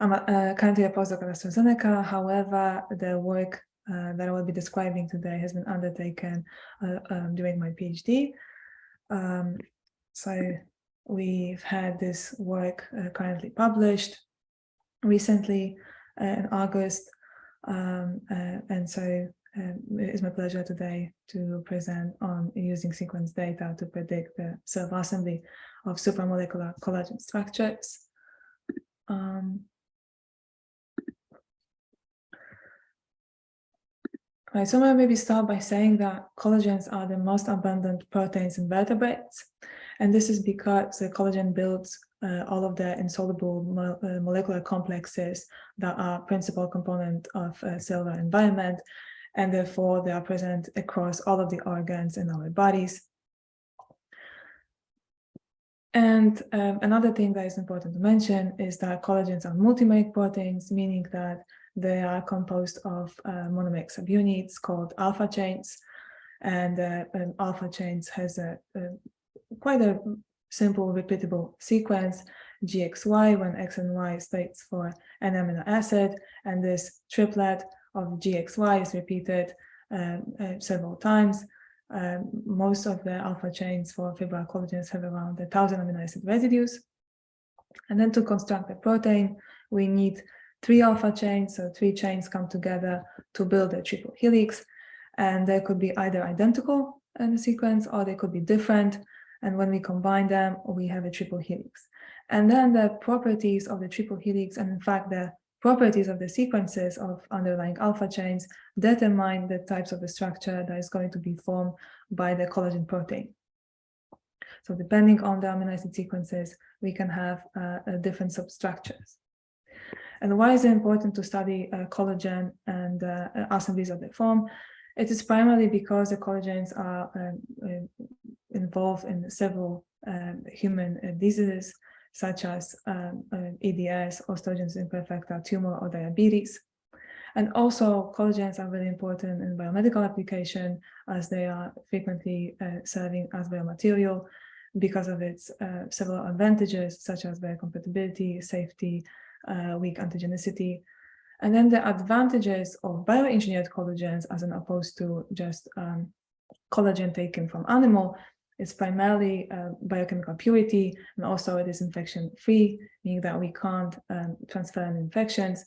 I'm currently a postdoc at AstraZeneca. However, the work that I will be describing today has been undertaken during my PhD. So we've had this work currently published recently in August, and so it's my pleasure today to present on using sequence data to predict the self-assembly of supramolecular collagen structures. Right, so I'm going to maybe start by saying that collagens are the most abundant proteins in vertebrates, and this is because the collagen builds all of the insoluble molecular complexes that are principal component of cellular environment, and therefore they are present across all of the organs in our bodies. And another thing that is important to mention is that collagens are multimeric proteins, meaning that they are composed of monomeric subunits called alpha chains, and alpha chains has quite a simple repeatable sequence, GXY, when X and Y states for an amino acid, and this triplet of GXY is repeated several times. Most of the alpha chains for fibrillar collagens have around 1,000 amino acid residues. And then to construct a protein, we need 3 alpha chains, so 3 chains come together to build a triple helix, and they could be either identical in the sequence or they could be different, and when we combine them we have a triple helix. And then the properties of the triple helix, and in fact the properties of the sequences of underlying alpha chains, determine the types of the structure that is going to be formed by the collagen protein. So depending on the amino acid sequences, we can have different substructures. And why is it important to study collagen and assemblies of the form? It is primarily because the collagens are involved in several human diseases, such as EDS, osteogenesis imperfecta, tumor, or diabetes. And also, collagens are very important in biomedical application, as they are frequently serving as biomaterial because of its several advantages, such as biocompatibility, safety, weak antigenicity. And then the advantages of bioengineered collagens, as opposed to just collagen taken from animal, is primarily biochemical purity, and also it is infection-free, meaning that we can't transfer any infections.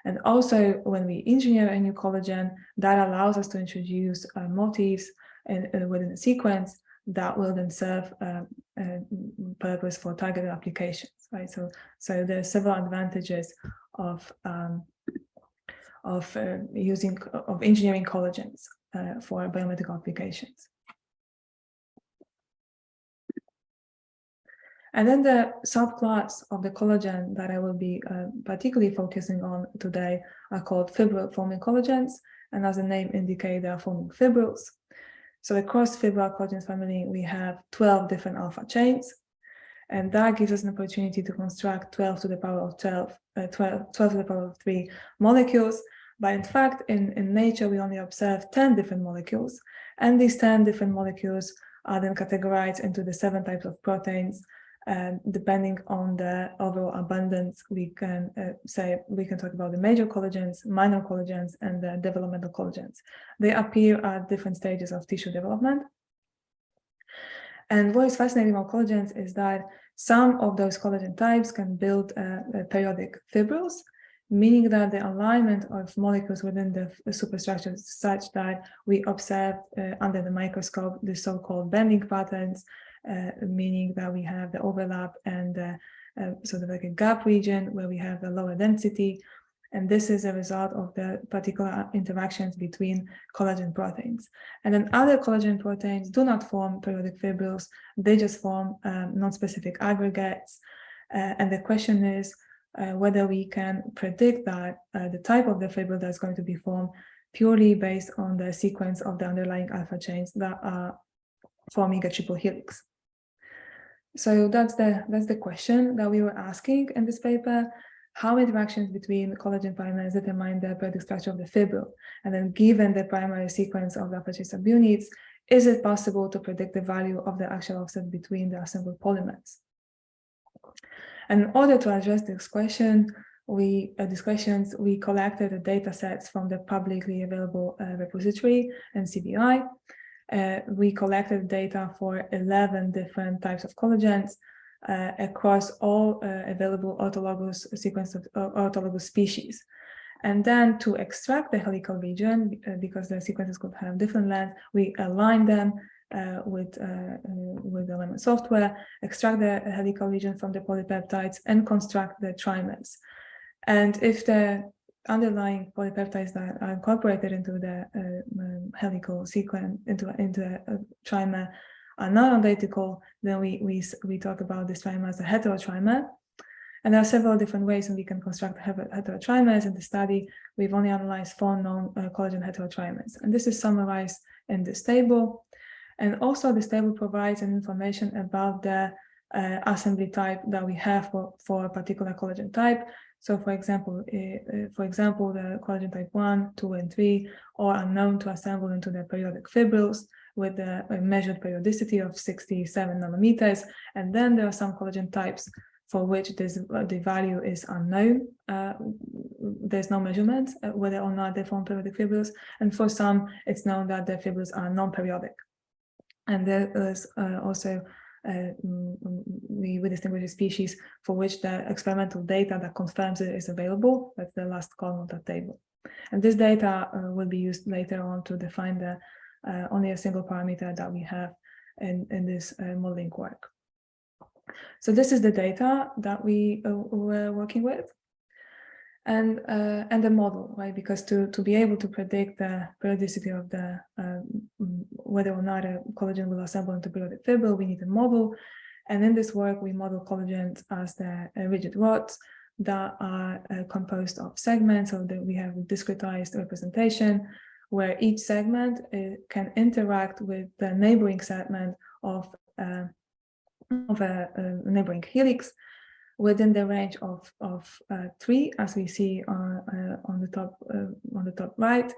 And also, when we engineer a new collagen, that allows us to introduce motifs within a sequence that will then serve purpose for targeted applications, right? So there are several advantages of engineering collagens for biomedical applications. And then the subclass of the collagen that I will be particularly focusing on today are called fibril-forming collagens, and as the name indicates, they are forming fibrils. So across fibrillar collagen family, we have 12 different alpha chains, and that gives us an opportunity to construct 12 to the power of 12 to the power of 3 molecules. But in fact, in nature, we only observe 10 different molecules, and these 10 different molecules are then categorized into the 7 types of proteins. Depending on the overall abundance, we can talk about the major collagens, minor collagens, and the developmental collagens. They appear at different stages of tissue development. And what is fascinating about collagens is that some of those collagen types can build periodic fibrils, meaning that the alignment of molecules within the superstructure is such that we observe under the microscope the so-called bending patterns, meaning that we have the overlap and sort of like a gap region where we have the lower density. And this is a result of the particular interactions between collagen proteins. And then other collagen proteins do not form periodic fibrils, they just form non-specific aggregates. And the question is whether we can predict that the type of the fibril that's going to be formed purely based on the sequence of the underlying alpha chains that are forming a triple helix. So that's the question that we were asking in this paper: how interactions between collagen primers determine the periodic structure of the fibril, and then given the primary sequence of the alpha chain subunits, is it possible to predict the value of the actual offset between the assembled polymers? And in order to address this question, these questions, we collected the data sets from the publicly available repository and CBI. We collected data for 11 different types of collagens across all available autologous autologous species. And then to extract the helical region, because the sequences could have different lengths, we align them with the Lemon software, extract the helical region from the polypeptides, and construct the trimers. And if the underlying polypeptides that are incorporated into the helical sequence, into a trimer, are not identical, then we talk about this trimer as a heterotrimer. And there are several different ways in we can construct heterotrimers. In the study, we've only analyzed 4 known collagen heterotrimers. And this is summarized in this table. And also this table provides an information about the assembly type that we have for a particular collagen type. So for example, the collagen type 1, 2, and 3 are unknown to assemble into the periodic fibrils with a measured periodicity of 67 nanometers. And then there are some collagen types for which the value is unknown. There's no measurement whether or not they form periodic fibrils. And for some, it's known that the fibrils are non-periodic. And there is also we distinguish a species for which the experimental data that confirms it is available. That's the last column of that table. And this data will be used later on to define the only a single parameter that we have in this modeling work. So this is the data that we were working with. And the model, right? Because to be able to predict the periodicity of the whether or not a collagen will assemble into periodic fibril, we need a model. And in this work, we model collagens as the rigid rods that are composed of segments, so that we have a discretized representation where each segment can interact with the neighboring segment of a neighboring helix within the range of 3, as we see on the top right.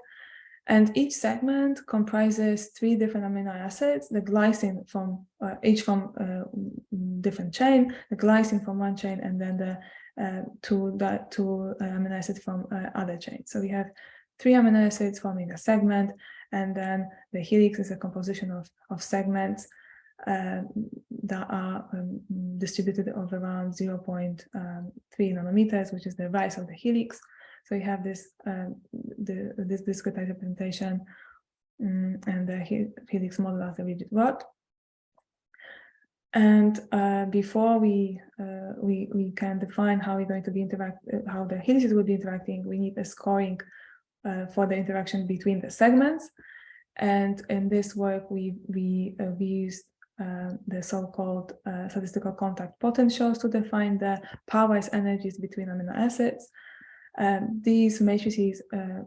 And each segment comprises 3 different amino acids, the glycine from each from different chain, the glycine from one chain, and then the two amino acids from other chains. So we have 3 amino acids forming a segment, and then the helix is a composition of segments that are distributed of around 0.3 nanometers, which is the rise of the helix. So you have this discretized representation and the helix model as a rigid rod. And before we can define how we're going to be how the helices will be interacting, we need a scoring for the interaction between the segments. And in this work, we used the so-called statistical contact potentials to define the pairwise energies between amino acids. These matrices,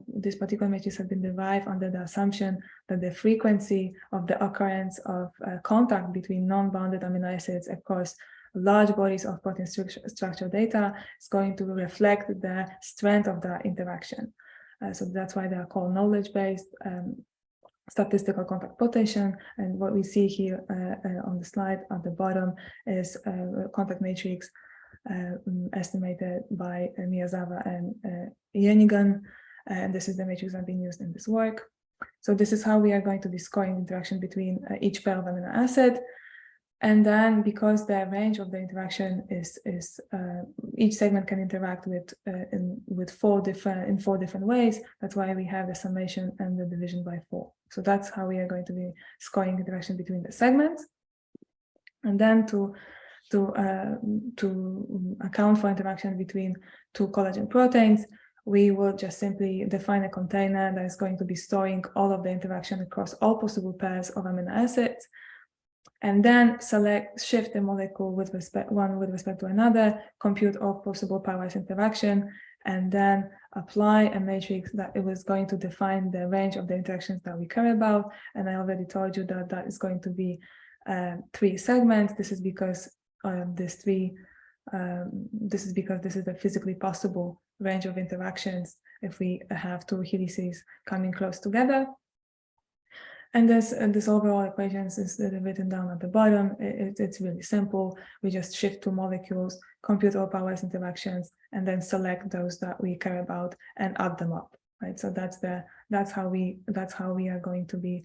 this particular matrix has been derived under the assumption that the frequency of the occurrence of contact between non-bounded amino acids across large bodies of protein structure data is going to reflect the strength of the interaction. So that's why they are called knowledge-based statistical contact potential. And what we see here on the slide at the bottom is a contact matrix estimated by Miyazawa and Yenigan, and this is the matrix that has been used in this work. So this is how we are going to be scoring interaction between each pair of amino acid. And then, because the range of the interaction is each segment can interact with 4 different ways. That's why we have the summation and the division by 4. So that's how we are going to be scoring interaction between the segments. And then to account for interaction between 2 collagen proteins, we will just simply define a container that is going to be storing all of the interaction across all possible pairs of amino acids, and then shift the molecule with respect to another, compute all possible pairwise interaction, and then apply a matrix that it was going to define the range of the interactions that we care about. And I already told you that that is going to be 3 segments. This is because this is the physically possible range of interactions if we have 2 helices coming close together. And this overall equations is written down at the bottom. It's really simple. We just shift two molecules, compute all powerless interactions, and then select those that we care about and add them up. Right. So that's how we are going to be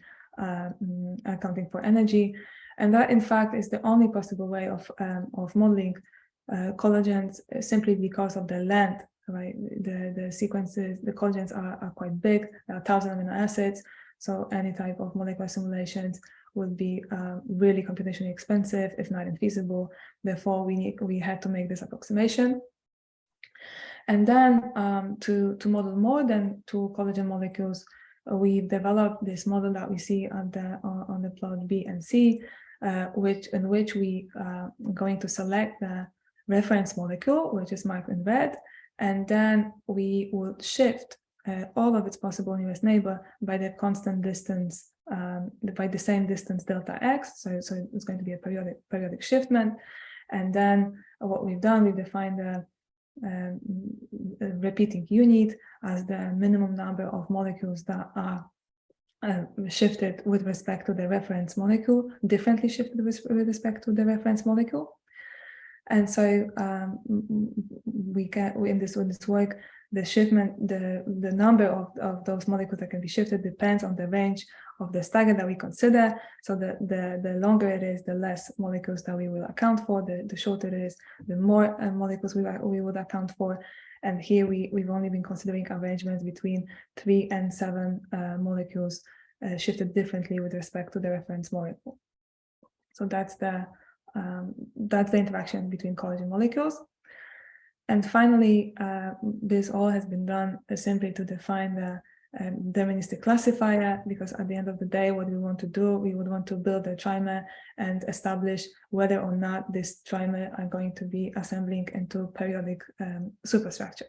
accounting for energy, and that in fact is the only possible way of modeling collagens, simply because of the length. Right. The sequences, the collagens are quite big. There are 1,000 amino acids. So any type of molecular simulations would be really computationally expensive, if not infeasible. Therefore, we had to make this approximation. And then to model more than 2 collagen molecules, we've developed this model that we see on the plot B and C, in which we are going to select the reference molecule, which is marked in red, and then we would shift all of its possible nearest neighbor by the constant distance, by the same distance delta x. So it's going to be a periodic shiftment. And then what we've done, we've defined the repeating unit as the minimum number of molecules that are shifted with respect to the reference molecule, differently shifted with respect to the reference molecule. And so in this work, the shiftment, the number of those molecules that can be shifted depends on the range of the stagger that we consider. So the longer it is, the less molecules that we will account for. The shorter it is, the more molecules we would account for. And here we've only been considering arrangements between 3 and 7 molecules shifted differently with respect to the reference molecule. So that's the interaction between collagen molecules. And finally, this all has been done simply to define the deterministic classifier, because at the end of the day, what we want to do, we would want to build a trimer and establish whether or not this trimer are going to be assembling into periodic superstructures.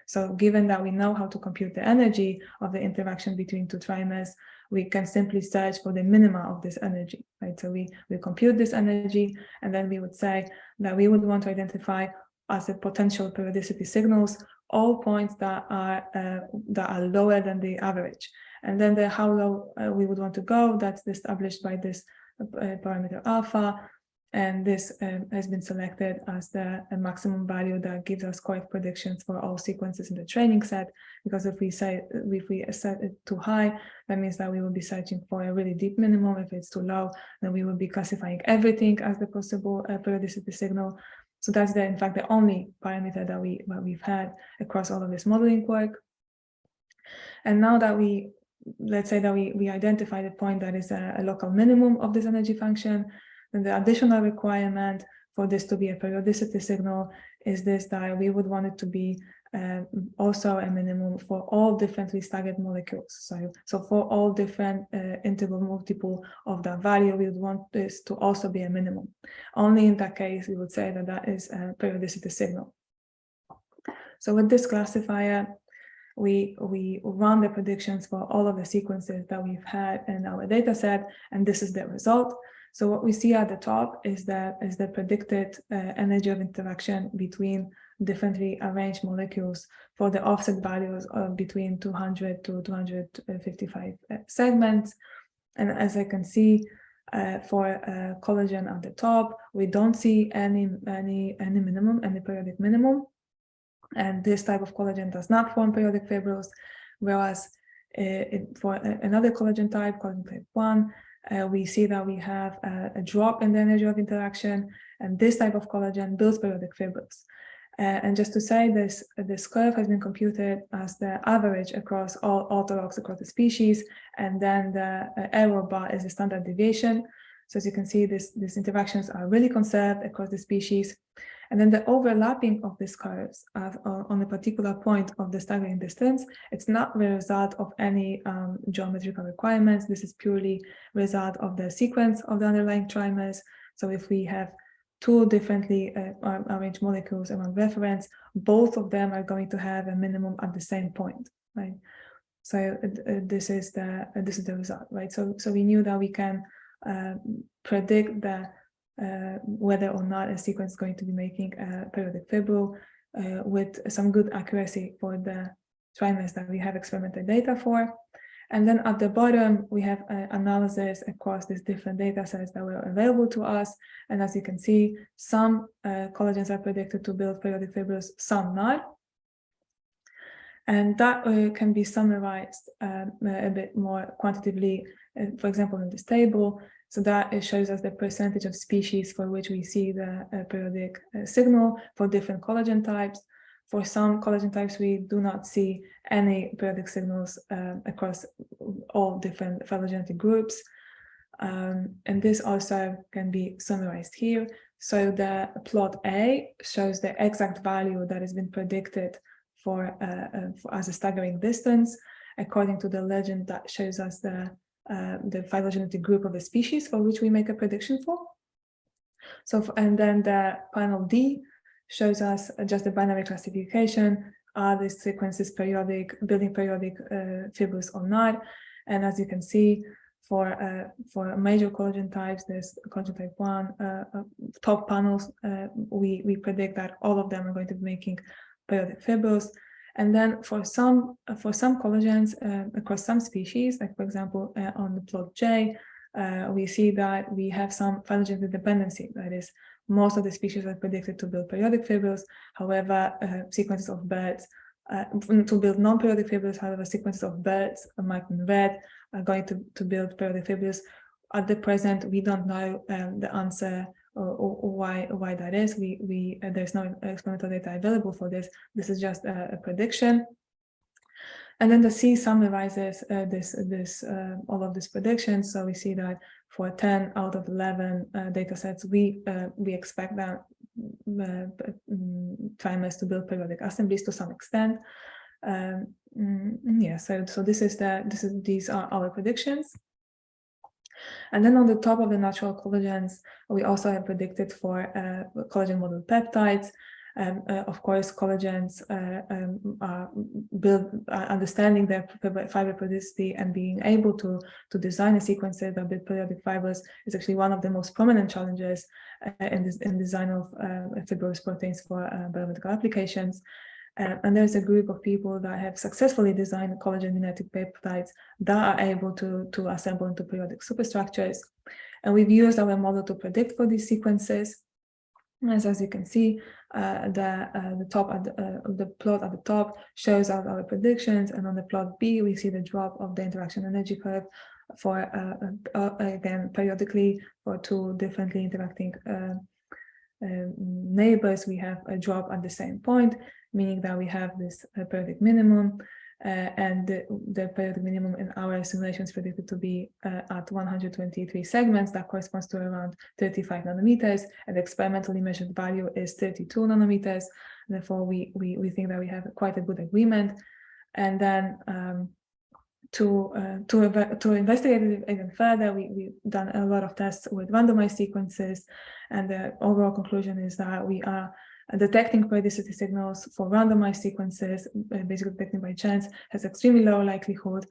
So given that we know how to compute the energy of the interaction between 2 trimers, we can simply search for the minima of this energy, right? So we compute this energy, and then we would say that we would want to identify as a potential periodicity signals all points that are lower than the average. And then how low we would want to go, that's established by this parameter alpha. And this has been selected as the maximum value that gives us correct predictions for all sequences in the training set. Because if we set it too high, that means that we will be searching for a really deep minimum. If it's too low, then we will be classifying everything as the possible periodicity signal. So that's in fact the only parameter that we've had across all of this modeling work. And now that let's say that we identify the point that is a local minimum of this energy function, then the additional requirement for this to be a periodicity signal is this, that we would want it to be also a minimum for all differently staggered molecules. So for all different integral multiple of that value, we would want this to also be a minimum. Only in that case, we would say that that is a periodicity signal. So with this classifier, we run the predictions for all of the sequences that we've had in our data set, and this is the result. So what we see at the top is the predicted energy of interaction between differently arranged molecules for the offset values of between 200 to 255 segments. And as I can see, for collagen at the top, we don't see any minimum, any periodic minimum. And this type of collagen does not form periodic fibrils, whereas for another collagen type, collagen type 1, we see that we have a drop in the energy of interaction, and this type of collagen builds periodic fibrils. And just to say, this curve has been computed as the average across all orthologs across the species, and then the error bar is the standard deviation. So as you can see, these interactions are really conserved across the species. And then the overlapping of these curves on a particular point of the staggering distance, it's not the result of any geometrical requirements. This is purely result of the sequence of the underlying trimers. So if we have 2 differently arranged molecules around reference, both of them are going to have a minimum at the same point, right? So this is the result, right? So we knew that we can predict whether or not a sequence is going to be making a periodic fibril with some good accuracy for the trimers that we have experimental data for. And then at the bottom, we have analysis across these different data sets that were available to us. And as you can see, some collagens are predicted to build periodic fibrils, some not. And that can be summarized a bit more quantitatively, for example, in this table. So that it shows us the percentage of species for which we see the periodic signal for different collagen types. For some collagen types, we do not see any periodic signals across all different phylogenetic groups. And this also can be summarized here. So the plot A shows the exact value that has been predicted for as a staggering distance, according to the legend that shows us the phylogenetic group of a species for which we make a prediction for. So, and then the panel D shows us just the binary classification. Are these sequences periodic, building periodic fibrils or not? And as you can see, for major collagen types, there's collagen type 1, top panels, we predict that all of them are going to be making periodic fibrils. And then for some collagens across some species, like for example on the plot J, we see that we have some phylogenetic dependency. That is, most of the species are predicted to build periodic fibrils. However, sequences of birds to build non-periodic fibrils. However, sequences of birds marked in red are going to build periodic fibrils. At the present, we don't know the answer or why that is. There's no experimental data available for this. This is just a prediction. And then the C summarizes all of these predictions. So we see that for 10 out of 11 data sets, we expect that trimers to build periodic assemblies to some extent. Yeah, so these are our predictions. And then on the top of the natural collagens, we also have predicted for collagen model peptides. Of course, collagens understanding their fiber periodicity and being able to design a sequence that build periodic fibers is actually one of the most prominent challenges in design of fibrous proteins for biomedical applications. And there's a group of people that have successfully designed collagen-mimetic peptides that are able to assemble into periodic superstructures. And we've used our model to predict for these sequences. As you can see, the plot at the top shows our predictions, and on the plot B, we see the drop of the interaction energy curve for again periodically for two differently interacting neighbors. We have a drop at the same point, meaning that we have this periodic minimum, and the periodic minimum in our simulation is predicted to be at 123 segments. That corresponds to around 35 nanometers, and the experimentally measured value is 32 nanometers. Therefore, we think that we have quite a good agreement. And then to investigate it even further, we've done a lot of tests with randomized sequences, and the overall conclusion is that we are detecting periodicity signals for randomized sequences, basically detecting by chance, has extremely low likelihood,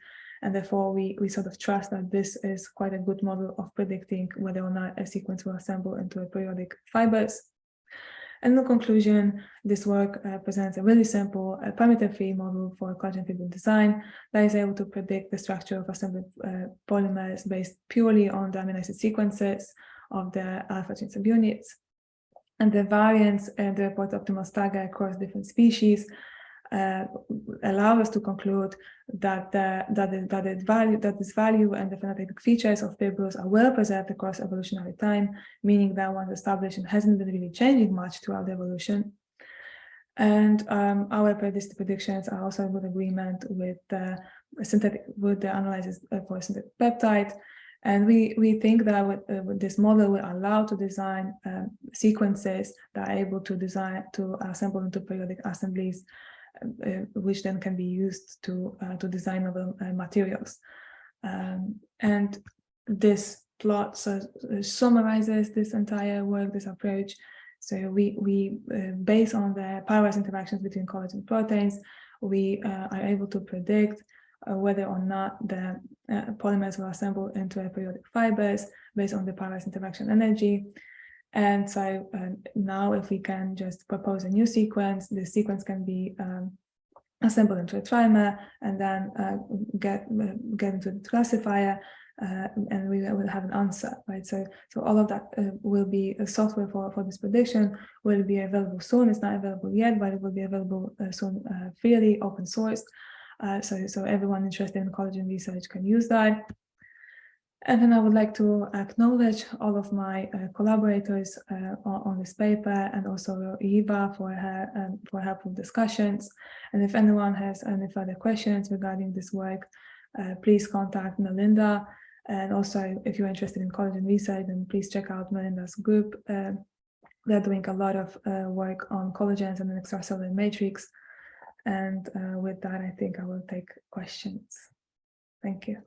and therefore we sort of trust that this is quite a good model of predicting whether or not a sequence will assemble into a periodic fibers. And in conclusion, this work presents a really simple parameter-free model for collagen fiber design that is able to predict the structure of assembled polymers based purely on the amino acid sequences of the alpha chain subunits. And the variance and the report optimal stagger across different species allow us to conclude that this value and the phenotypic features of fibrils are well preserved across evolutionary time, meaning that once established, it hasn't been really changing much throughout the evolution. And our periodicity predictions are also in good agreement with the analysis for synthetic peptide. And we think that with this model will allow to design sequences that are able to assemble into periodic assemblies, which then can be used to design novel materials. And this plot summarizes this entire work, this approach. So we based on the pairwise interactions between collagen proteins, we are able to predict whether or not the polymers will assemble into a periodic fibers based on the pairwise interaction energy. And so now if we can just propose a new sequence, the sequence can be assemble into a trimer, and then get into the classifier, and we will have an answer, right? So all of that will be a software for this prediction, will be available soon. It's not available yet, but it will be available soon, freely, open source. So everyone interested in collagen research can use that. And then I would like to acknowledge all of my collaborators on this paper, and also Eva for her helpful discussions. And if anyone has any further questions regarding this work, please contact Melinda. And also, if you're interested in collagen research, then please check out Melinda's group. They're doing a lot of work on collagens and an extracellular matrix. And with that, I think I will take questions. Thank you.